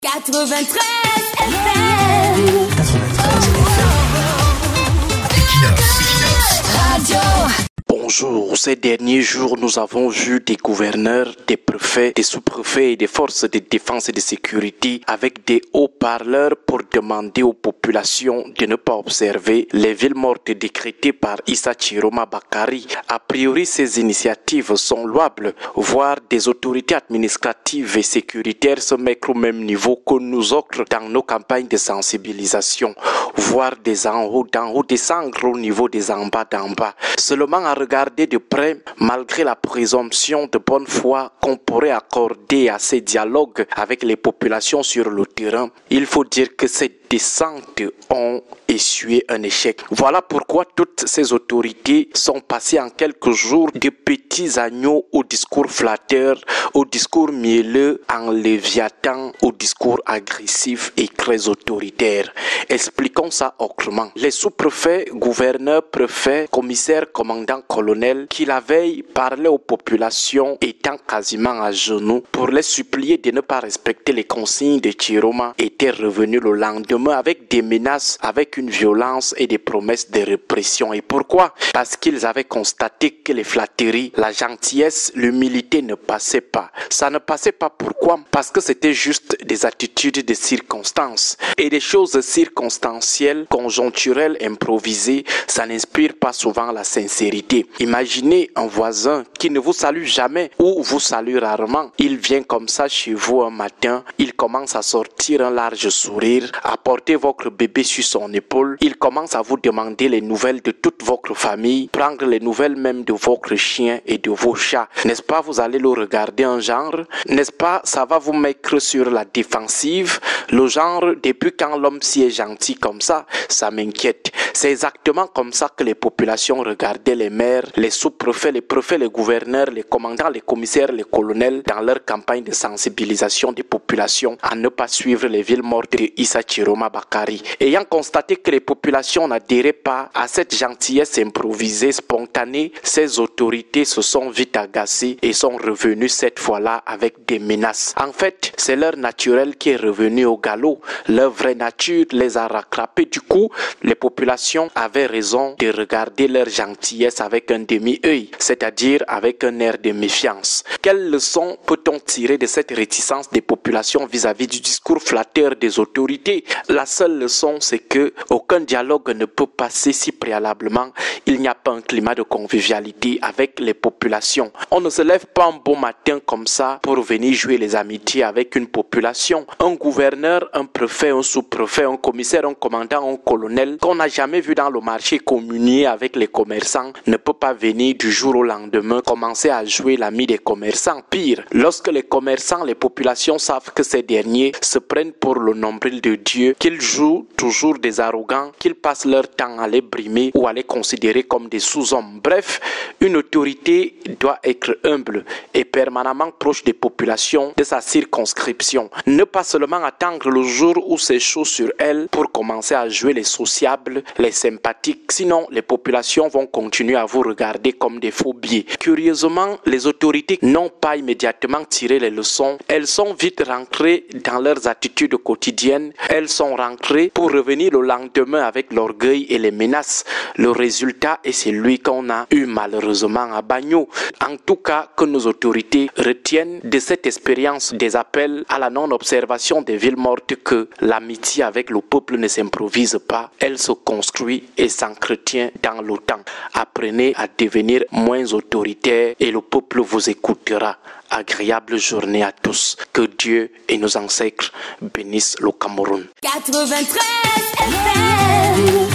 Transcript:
93 FM. 93 FM. Radio. Bonjour, ces derniers jours, nous avons vu des gouverneurs, des préfets, des sous-préfets et des forces de défense et de sécurité avec des haut-parleurs pour demander aux populations de ne pas observer les villes mortes décrétées par Issa Chiroma Bakari. A priori, ces initiatives sont louables, voire des autorités administratives et sécuritaires se mettre au même niveau que nous autres dans nos campagnes de sensibilisation, voire des en haut d'en haut descendre au niveau des en bas d'en bas. Seulement à regarder de près, malgré la présomption de bonne foi qu'on pourrait accorder à ces dialogues avec les populations sur le terrain, il faut dire que ces descentes ont essuyé un échec. Voilà pourquoi toutes ces autorités sont passées en quelques jours de petits agneaux au discours flatteur, au discours mielleux, en léviathan, au discours agressif et très autoritaire. Expliquons ça autrement. Les sous-préfets, gouverneurs, préfets, commissaires, commandants, colonels, qui la veille parlaient aux populations étant quasiment à genoux pour les supplier de ne pas respecter les consignes de Chiroma, étaient revenus le lendemain avec des menaces, avec une violence et des promesses de répression. Et pourquoi? Parce qu'ils avaient constaté que les flatteries, la gentillesse, l'humilité ne passaient pas. Ça ne passait pas pourquoi? Parce que c'était juste des attitudes de circonstances. Et des choses circonstancielles, conjoncturelles, improvisées, ça n'inspire pas souvent la sincérité. Imaginez un voisin qui ne vous salue jamais ou vous salue rarement. Il vient comme ça chez vous un matin, il commence à sortir un large sourire, à porter votre bébé sur son épaule. Il commence à vous demander les nouvelles de toute votre famille, prendre les nouvelles même de votre chien et de vos chats. N'est-ce pas, vous allez le regarder en genre? N'est-ce pas, ça va vous mettre sur la défensive? Le genre, depuis quand l'homme si est gentil comme ça m'inquiète. C'est exactement comme ça que les populations regardaient les maires, les sous-préfets, les préfets, les gouverneurs, les commandants, les commissaires, les colonels dans leur campagne de sensibilisation des populations à ne pas suivre les villes mortes de Issa Chiroma Bakari. Ayant constaté que les populations n'adhéraient pas à cette gentillesse improvisée, spontanée, ces autorités se sont vite agacées et sont revenues cette fois-là avec des menaces. En fait, c'est leur naturel qui est revenu au galop. Leur vraie nature les a rattrapés. Du coup, les populations avaient raison de regarder leur gentillesse avec un demi-œil, c'est-à-dire avec un air de méfiance. Quelle leçon peut-on tirer de cette réticence des populations vis-à-vis du discours flatteur des autorités? La seule leçon, c'est que aucun dialogue ne peut passer si préalablement il n'y a pas un climat de convivialité avec les populations. On ne se lève pas un beau matin comme ça pour venir jouer les amitiés avec une population. Un gouverneur, un préfet, un sous-préfet, un commissaire, un commandant, un colonel qu'on n'a jamais vu dans le marché communier avec les commerçants ne peut pas venir du jour au lendemain commencer à jouer l'ami des commerçants. Pire, lorsque les commerçants, les populations savent que ces derniers se prennent pour le nombril de Dieu, qu'ils jouent toujours des arrogants, qu'ils passent leur temps à les brimer ou à les considérer comme des sous-hommes. Bref, une autorité doit être humble et permanemment proche des populations de sa circonscription. Ne pas seulement attendre le jour où c'est chaud sur elle pour commencer à jouer les sociables, les sympathiques, sinon les populations vont continuer à vous regarder comme des faux biais. Curieusement, les autorités n'ont pas immédiatement tiré les leçons. Elles sont vite rentrées dans leurs attitudes quotidiennes. Elles sont rentrées pour revenir le lendemain avec l'orgueil et les menaces. Le résultat est celui qu'on a eu malheureusement à Bagno. En tout cas, que nos autorités retiennent de cette expérience des appels à la non-observation des villes mortes que l'amitié avec le peuple ne s'improvise pas, elle se construit et s'entretient dans le temps. Apprenez à devenir moins autoritaire et le peuple vous écoutera. Agréable journée à tous. Que Dieu et nos ancêtres bénissent le Cameroun. 93 FM.